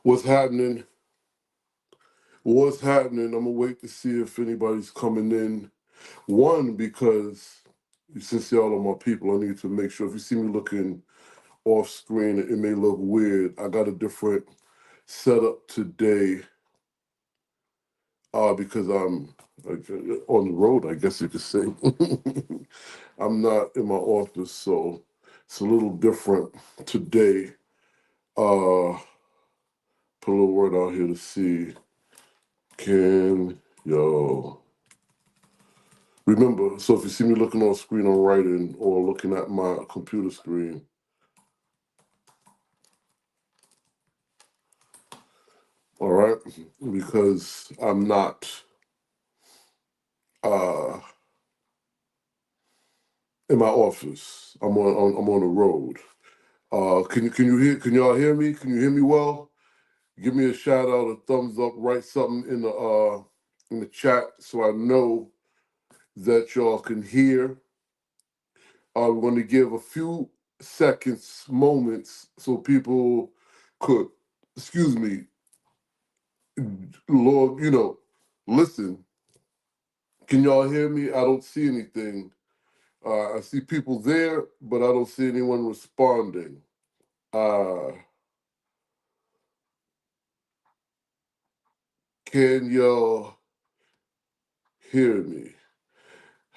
What's happening? What's happening? I'm gonna wait to see if anybody's coming in. One, because since y'all are my people, I need to make sure if you see me looking off screen, it may look weird. I got a different setup today because I'm like, on the road, I guess you could say. I'm not in my office, so it's a little different today. Put a little word out here to see. Can yo remember? So if you see me looking on screen, I'm writing or looking at my computer screen. All right, because I'm not uh in my office. I'm on the road. Can y'all hear me? Can you hear me well? Give me a shout out, a thumbs up, write something in the chat so I know that y'all can hear. We're going to give a few seconds, moments, so people could, excuse me, Lord, listen. Can y'all hear me? I don't see anything. I see people there, but I don't see anyone responding. Uh, can y'all hear me?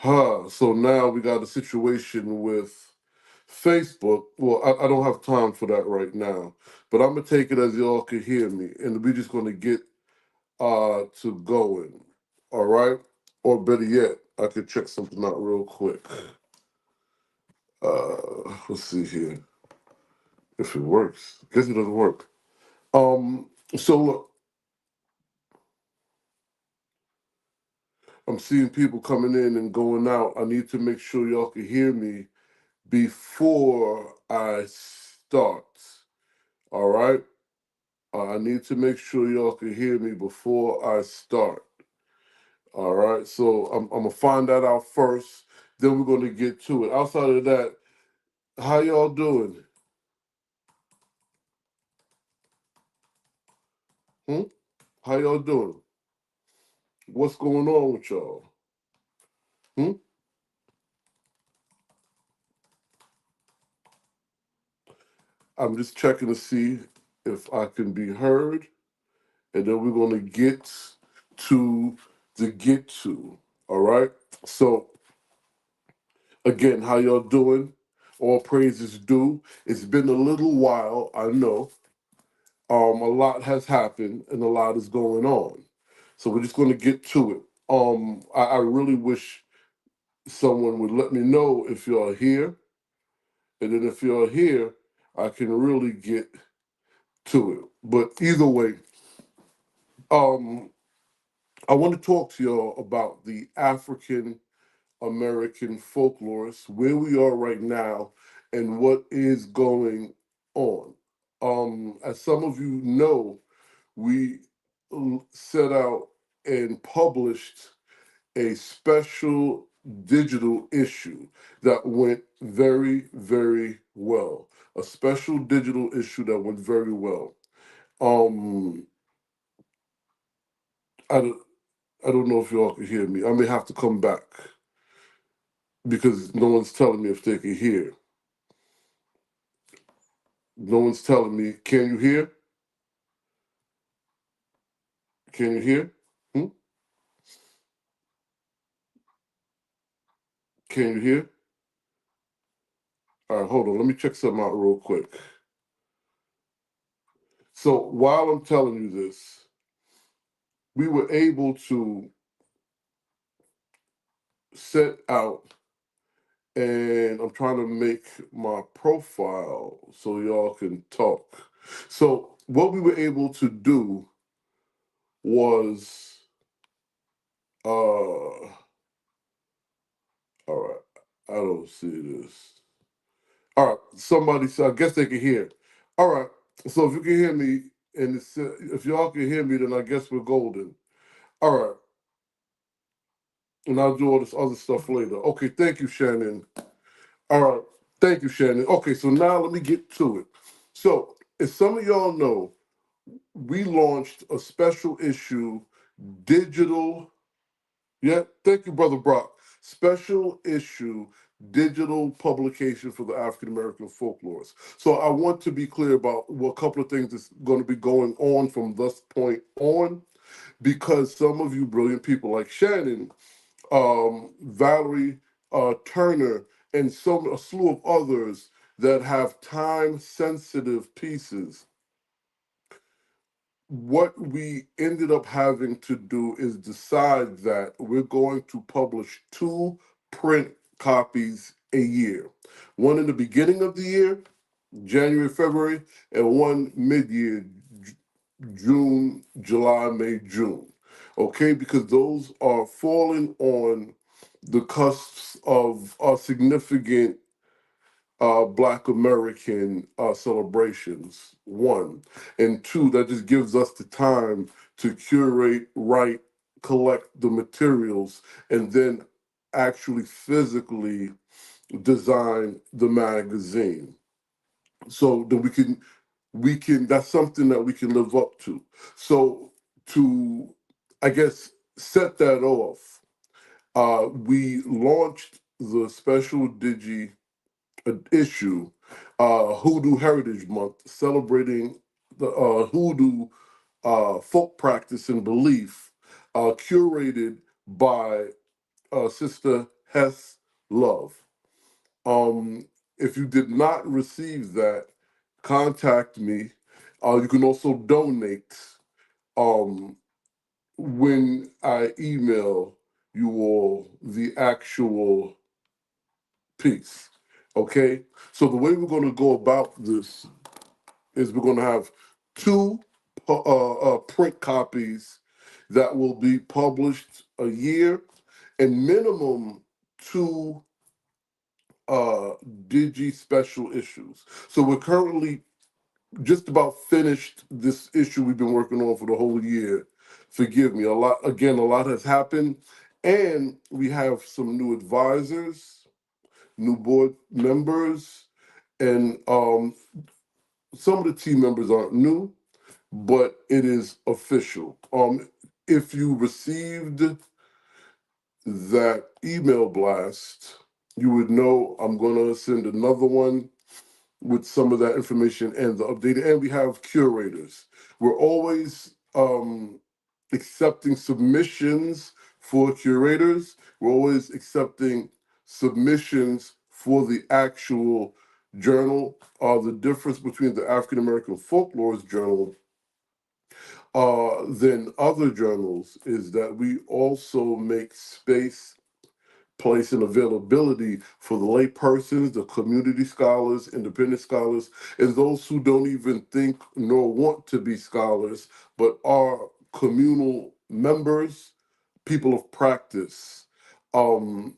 So now we got a situation with Facebook. Well, I don't have time for that right now, but I'm gonna take it as y'all can hear me, and we're just gonna get to going. All right, or better yet, I could check something out real quick. Let's see here if it works. I guess it doesn't work. So look, I'm seeing people coming in and going out. I need to make sure y'all can hear me before I start. All right. I need to make sure y'all can hear me before I start. All right. So I'm gonna find that out first. Then we're gonna get to it. Outside of that, how y'all doing? Hmm? How y'all doing? What's going on with y'all? Hmm? I'm just checking to see if I can be heard, and then we're gonna get to the get to. All right. So again, how y'all doing? All praises due. It's been a little while, I know. A lot has happened and a lot is going on. So we're just going to get to it. I really wish someone would let me know if you're here, and then if you're here, I can really get to it. But either way, um, I want to talk to y'all about the African American folklorist, where we are right now, and what is going on. As some of you know, we set out and published a special digital issue that went very, very well. A special digital issue that went very well. Um, I don't, I don't know if y'all can hear me. I may have to come back because no one's telling me if they can hear. No one's telling me. Can you hear? Can you hear? Hmm? Can you hear? All right, hold on. Let me check something out real quick. So while I'm telling you this, we were able to set out, and I'm trying to make my profile so y'all can talk. So what we were able to do was, all right, I don't see this. All right, somebody said, I guess they can hear. All right, so if you can hear me, and if y'all can hear me, then I guess we're golden. All right, and I'll do all this other stuff later. Okay, thank you, Shannon. All right, thank you, Shannon. Okay, so now let me get to it. So, as some of y'all know, we launched a special issue digital. Yeah, thank you, Brother Brock. Special issue digital publication for the African American folklorist. So I want to be clear about a couple of things that's going to be going on from this point on, because some of you brilliant people like Shannon, Valerie Turner, and a slew of others that have time sensitive pieces, what we ended up having to do is decide that we're going to publish 2 print copies a year. One in the beginning of the year, January, February, and one mid-year, June, July, May, June. Okay, because those are falling on the cusps of significant Black American celebrations, one. And two, that just gives us the time to curate, write, collect the materials, and then actually physically design the magazine. So that we can that's something that we can live up to. So to, I guess, set that off, we launched the special issue, Hoodoo Heritage Month, celebrating the Hoodoo folk practice and belief, curated by Sister Hess Love. If you did not receive that, contact me. You can also donate um, when I email you all the actual piece. Okay? So the way we're going to go about this is we're going to have two print copies that will be published a year, and minimum two digi special issues. So we're currently just about finished this issue we've been working on for the whole year. Forgive me, a lot has happened, and we have some new advisors, new board members, and some of the team members aren't new, but it is official. If you received that email blast, you would know I'm going to send another one with some of that information and the updated. And we have curators. We're always accepting submissions for curators. We're always accepting submissions for the actual journal. The difference between the African American Folklorist Journal than other journals is that we also make space, place, and availability for the lay persons, the community scholars, independent scholars, and those who don't even think nor want to be scholars, but are communal members, people of practice. And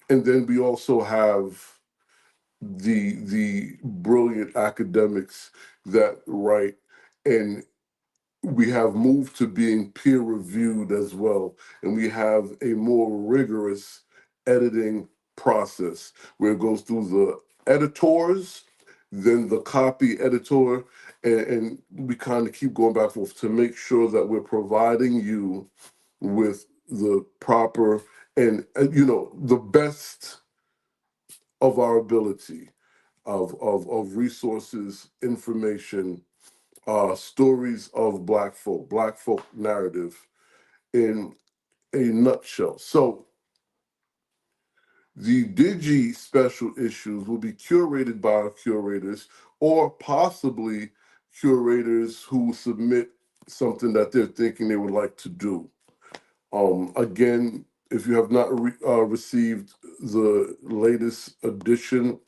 then we also have the brilliant academics that write, and we have moved to being peer reviewed as well, and we have a more rigorous editing process where it goes through the editors, then the copy editor, and we kind of keep going back and forth to make sure that we're providing you with the proper and the best of our ability of resources, information, stories of Black folk narrative in a nutshell. So the Digi special issues will be curated by our curators, or possibly curators who submit something that they're thinking they would like to do. Again, if you have not received the latest edition,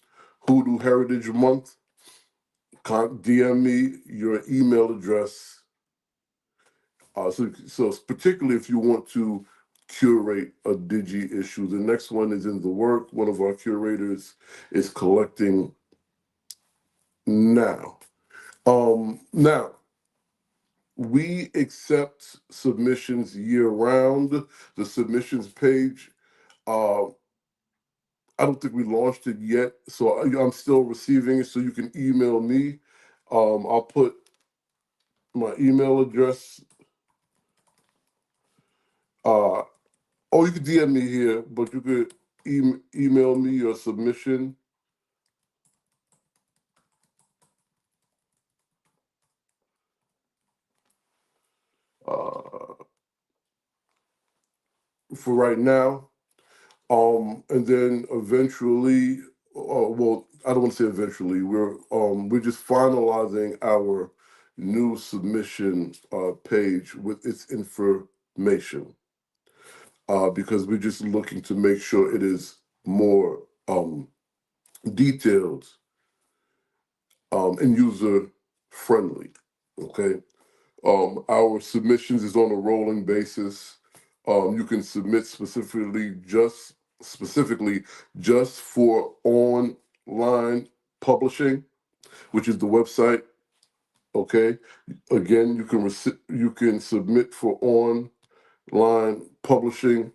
Hoodoo Heritage Month, DM me your email address. So particularly if you want to curate a digi issue, the next one is in the work. One of our curators is collecting now. Now we accept submissions year round. The submissions page, uh, I don't think we launched it yet, so I'm still receiving it. So you can email me. I'll put my email address. You could DM me here, but you could email me your submission. Uh, for right now, and then eventually, well, I don't want to say eventually. We're just finalizing our new submission page with its information, because we're just looking to make sure it is more detailed and user friendly. Okay. Our submissions is on a rolling basis. You can submit specifically just for online publishing, which is the website. Okay. Again, you can submit for online publishing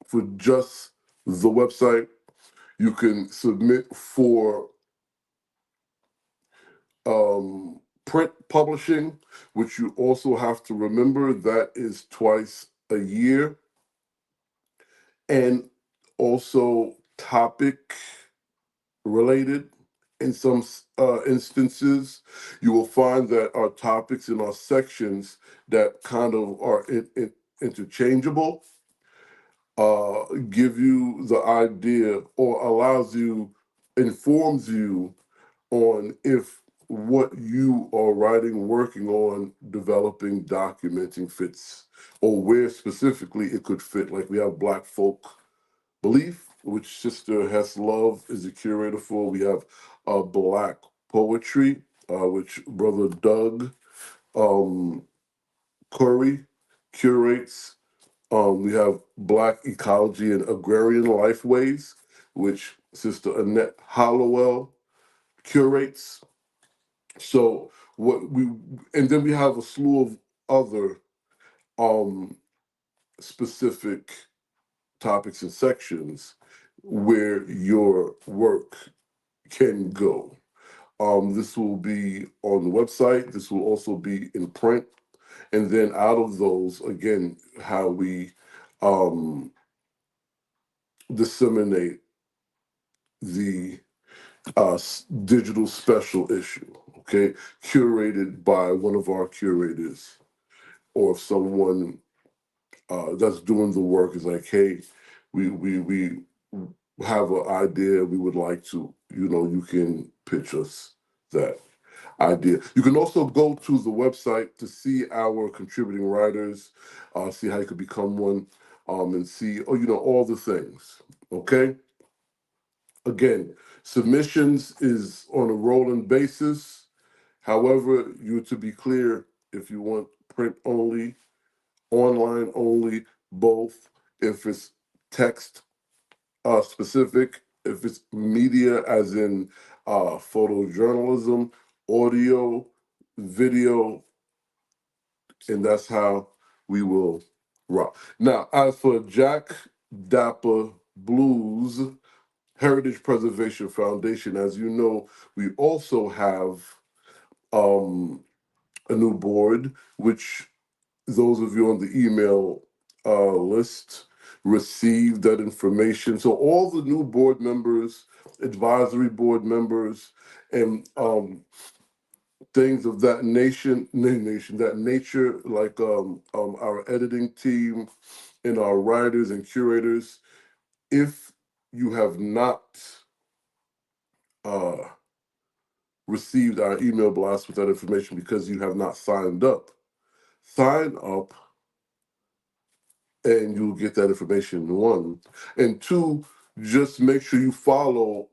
for just the website. You can submit for print publishing, which you also have to remember that is twice a year, and also topic related. In some instances, you will find that our topics in our sections that kind of are interchangeable give you the idea or informs you on if what you are writing, working on, developing, documenting fits, or where specifically it could fit. Like we have Black Folk Belief, which Sister Hess Love is the curator for. We have Black Poetry, which Brother Doug um, Curry curates. We have Black Ecology and Agrarian Lifeways, which Sister Annette Hollowell curates. So and then we have a slew of other um specific topics and sections where your work can go. This will be on the website. This will also be in print. And then out of those, again, how we um, disseminate the digital special issue, okay, curated by one of our curators or someone that's doing the work is like, hey, we have an idea. We would like to, you can pitch us that idea. You can also go to the website to see our contributing writers, see how you could become one, and see, all the things. Okay. Again, submissions is on a rolling basis. However, you to be clear, if you want print only, online only, both. If it's text specific, if it's media, as in photojournalism, audio, video, and that's how we will rock. Now, as for Jack Dapper Blues Heritage Preservation Foundation, as you know, we also have a new board, which those of you on the email list receive that information. So all the new board members, advisory board members, and things of that nature, like our editing team and our writers and curators. If you have not uh, received our email blast with that information because you have not signed up, sign up and you'll get that information, one. And two, just make sure you follow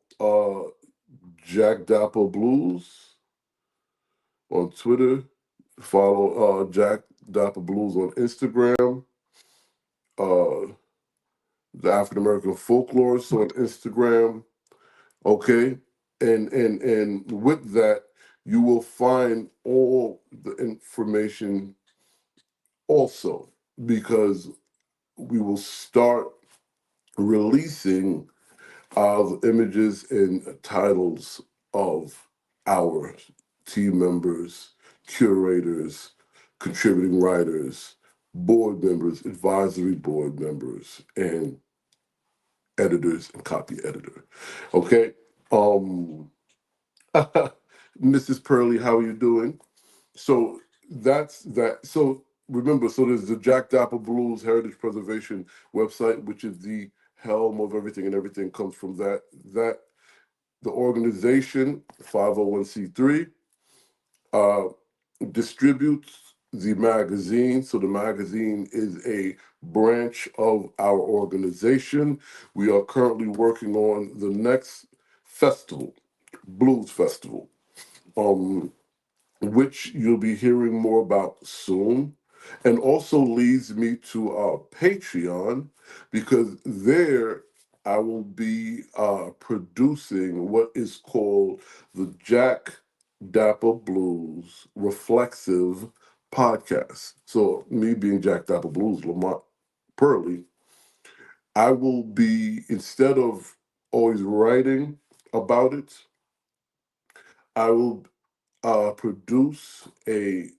Jack Dapper Blues on Twitter. Follow Jack Dapper Blues on Instagram. Uh, the African American Folklorist on Instagram. Okay, and with that, you will find all the information also, because we will start releasing the images and titles of our team members curators, contributing writers, board members, advisory board members, and editors and copy editor. Okay. Um, Mrs. Pearley, how are you doing? So that's that. So remember, so there's the Jack Dapper Blues Heritage Preservation website, which is the helm of everything, and everything comes from that. That the organization 501c3 uh, distributes the magazine. So the magazine is a branch of our organization. We are currently working on the next festival, Blues Festival. Um, which you'll be hearing more about soon. And also leads me to Patreon, because there I will be producing what is called the Jack Dapper Blues Reflexive Podcast. So, me being Jack Dapper Blues, Lamont Pearley, I will be, instead of always writing about it, I will produce a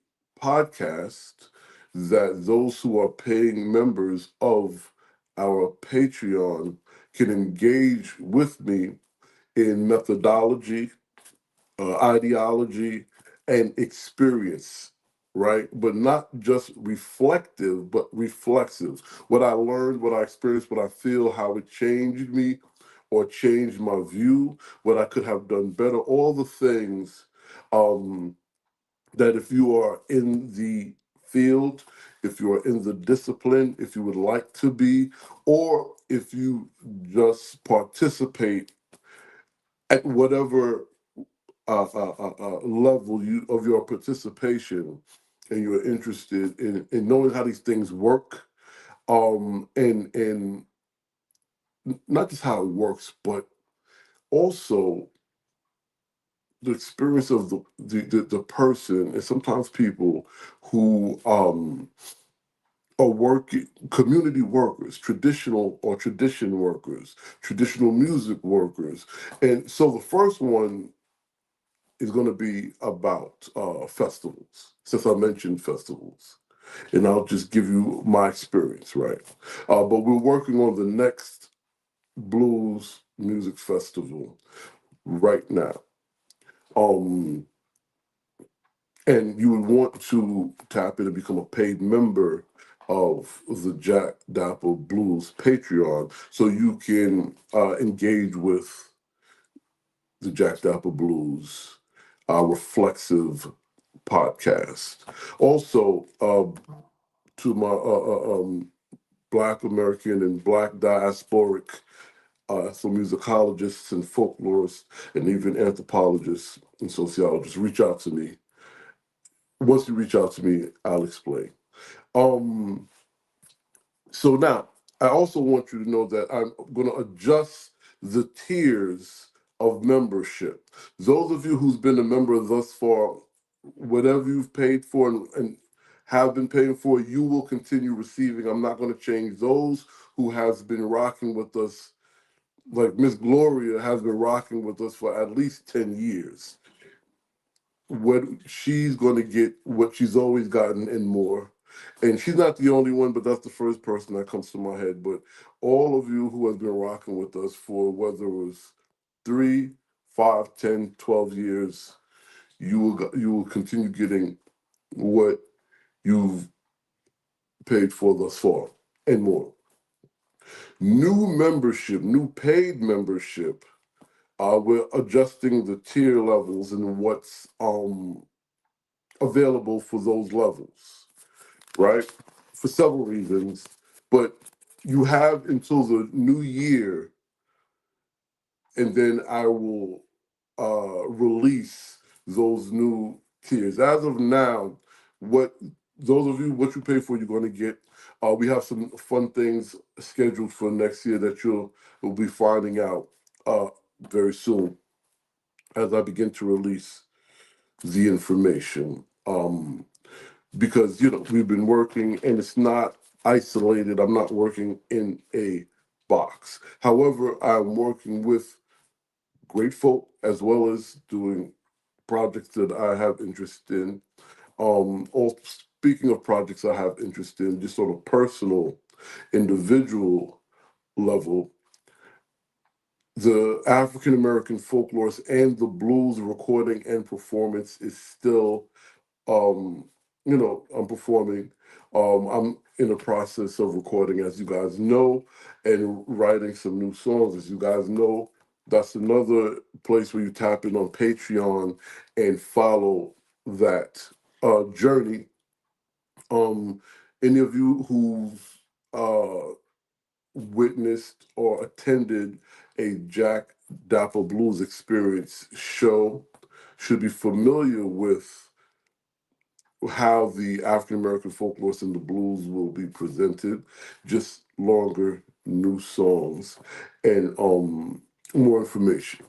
podcast that those who are paying members of our Patreon can engage with me in methodology, ideology, and experience, right? But not just reflective, but reflexive. What I learned, what I experienced, what I feel, how it changed me or changed my view, what I could have done better, all the things. That if you are in the field, if you are in the discipline, if you would like to be, or if you just participate at whatever level of your participation, and you're interested in knowing how these things work, and not just how it works, but also the experience of the person, and sometimes people who are working, community workers, traditional or tradition workers, traditional music workers. And so the first one is going to be about festivals, since I mentioned festivals. And I'll just give you my experience, right? But we're working on the next blues music festival right now. Um, and you would want to tap in and become a paid member of the Jack Dapper Blues Patreon, so you can engage with the Jack Dapper Blues reflexive podcast. Also, to my Black American and Black diasporic ethnomusicologists and folklorists, and even anthropologists and sociologists, reach out to me. Once you reach out to me, I'll explain. Um, so now, I also want you to know that I'm going to adjust the tiers of membership. Those of you who's been a member thus far, whatever you've paid for and have been paying for, you will continue receiving. I'm not going to change. Those who has been rocking with us, like Miss Gloria has been rocking with us for at least 10 years. What she's going to get, what she's always gotten and more. And she's not the only one, but that's the first person that comes to my head. But all of you who have been rocking with us for whether it was 3, 5, 10, 12 years, you will continue getting what you've paid for thus far and more. New membership, new paid membership. We're adjusting the tier levels and what's available for those levels, right? For several reasons, but you have until the new year, and then I will release those new tiers. As of now, what those of you what you pay for, you're going to get. We have some fun things scheduled for next year that will be finding out very soon as I begin to release the information. Because we've been working and it's not isolated. I'm not working in a box. However, I'm working with great folk as well as doing projects that I have interest in. Or speaking of projects I have interest in, just on a personal, individual level, the African American folklorist and the blues recording and performance is still, um, I'm performing. I'm in the process of recording, as you guys know, and writing some new songs, as you guys know. That's another place where you tap in on Patreon and follow that journey. Um, any of you who've witnessed or attended a Jack Dapper Blues Experience show should be familiar with how the African American folklorist and the blues will be presented, just longer, new songs, and more information.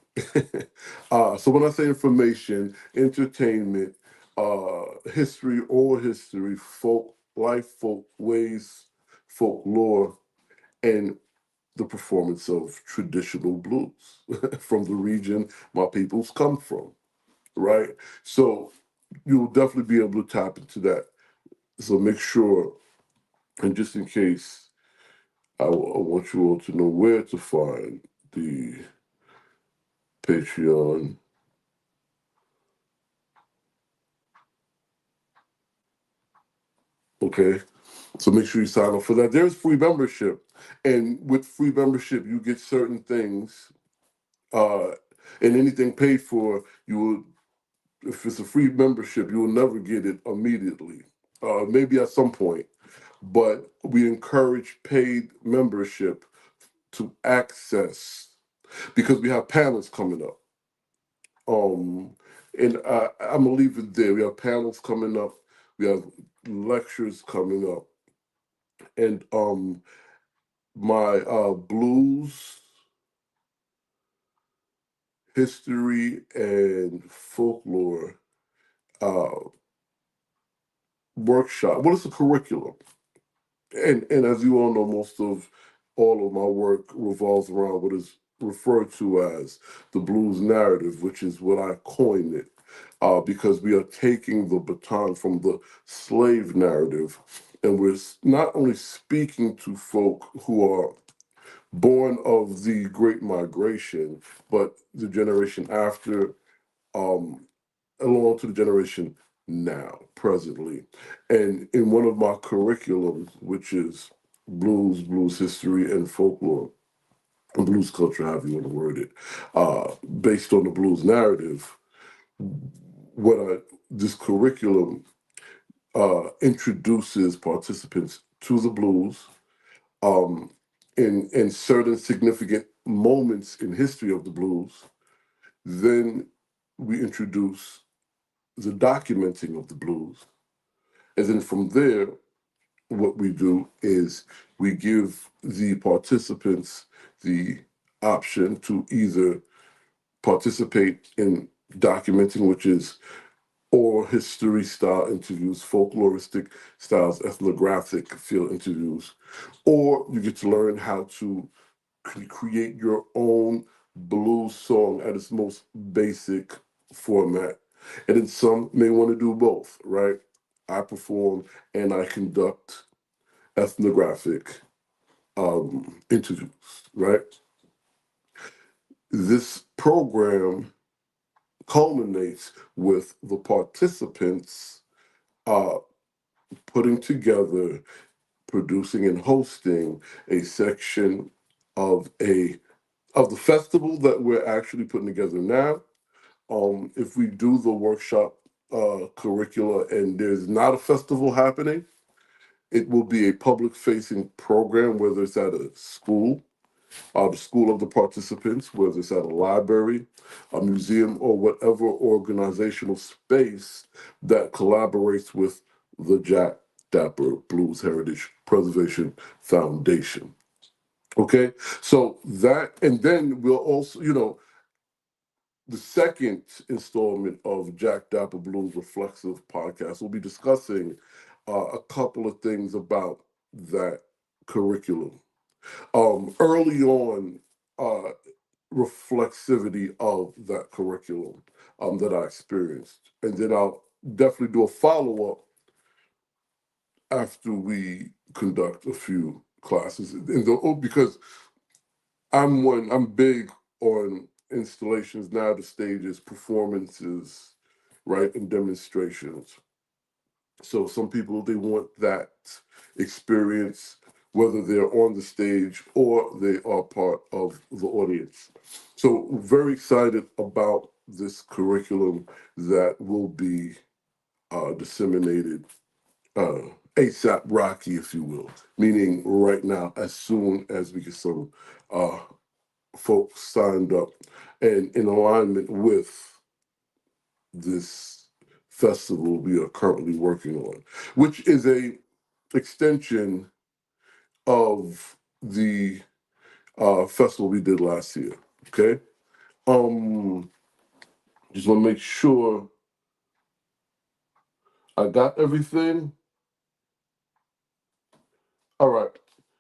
So when I say information, entertainment, history, oral history, folk life, folk ways, folklore, and the performance of traditional blues from the region my peoples come from, right? So you'll definitely be able to tap into that. So make sure, and just in case, I want you all to know where to find the Patreon. Okay, so make sure you sign up for that. There's free membership, and with free membership, you get certain things, uh, and anything paid for, you will. If it's a free membership, you will never get it immediately. Maybe at some point, but we encourage paid membership to access because we have panels coming up. Um, and I'm gonna leave it there. We have panels coming up. We have lectures coming up, and my blues history and folklore uh, workshop. What is the curriculum? And as you all know, most of all of my work revolves around what is referred to as the blues narrative, which is what I coined it, because we are taking the baton from the slave narrative, and we're not only speaking to folk who are born of the Great Migration, but the generation after, um, along to the generation now, presently. And in one of my curriculums, which is blues history, and folklore, and blues culture, however you want to word it, based on the blues narrative, this curriculum introduces participants to the blues um, in certain significant moments in history of the blues. Then we introduce the documenting of the blues. And then from there, what we do is we give the participants the option to either participate in documenting, which is oral history style interviews, folkloristic styles, ethnographic field interviews, or you get to learn how to create your own blues song at its most basic format. And then some may want to do both, right? I perform and I conduct ethnographic interviews, right? This program culminates with the participants uh, putting together, producing, and hosting a section of the festival that we're actually putting together now. If we do the workshop curricula and there's not a festival happening, it will be a public facing program, whether it's at a school, the school of the participants, whether it's at a library, a museum, or whatever organizational space that collaborates with the Jack Dapper Blues Heritage Preservation Foundation. Okay, so that, and then we'll also, the second installment of Jack Dapper Blues Reflexive podcast, we'll be discussing a couple of things about that curriculum. Early on, uh, reflexivity of that curriculum that I experienced. And then I'll definitely do a follow-up after we conduct a few classes. Because I'm big on installations now, the stages, performances, right, and demonstrations. So some people, they want that experience, whether they're on the stage or they are part of the audience. So very excited about this curriculum that will be disseminated uh, ASAP Rocky, if you will, meaning right now, as soon as we get some uh, folks signed up and in alignment with this festival we are currently working on, which is a extension of the festival we did last year. Okay. Um, just want to make sure I got everything. All right.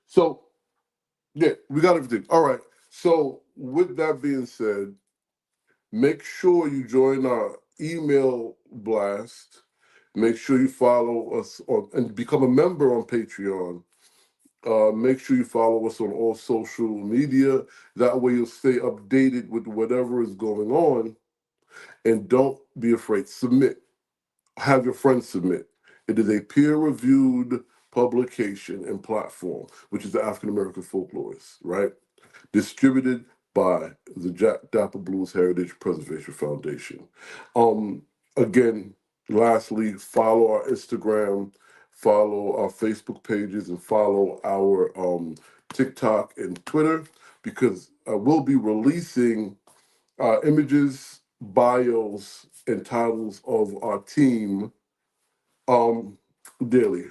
So yeah, we got everything. All right. So with that being said, make sure you join our email blast. Make sure you follow us on and become a member on Patreon. Make sure you follow us on all social media. That way you'll stay updated with whatever is going on. And don't be afraid. Submit. Have your friends submit. It is a peer-reviewed publication and platform, which is the African American Folklorist, right? Distributed by the Jack Dapper Blues Heritage Preservation Foundation. Um, Again, lastly, follow our Instagram, follow our Facebook pages, and follow our TikTok and Twitter, because we'll be releasing images, bios, and titles of our team daily.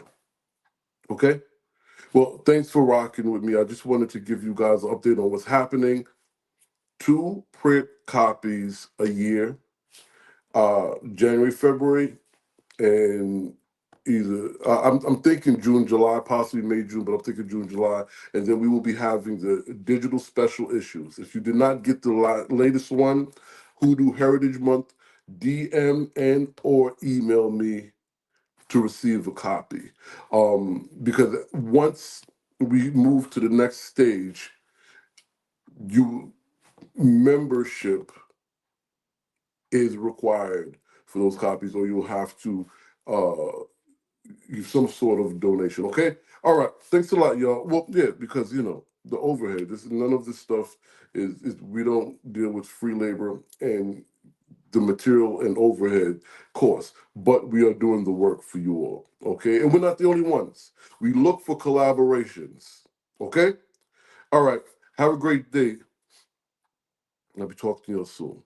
Okay? Well, thanks for rocking with me. I just wanted to give you guys an update on what's happening. 2 print copies a year, January, February, and either I'm thinking June, July, possibly May, June, but I'm thinking June, July, and then we will be having the digital special issues. If you did not get the latest one, Hoodoo Heritage Month, DM and or email me to receive a copy, because once we move to the next stage, you membership is required for those copies, or you'll have to give some sort of donation. Okay. All right. Thanks a lot, y'all. Well, yeah, because the overhead. None of this stuff is we don't deal with free labor and the material and overhead costs, but we are doing the work for you all. Okay, and we're not the only ones. We look for collaborations. Okay. All right. Have a great day. I'll be talking to you soon.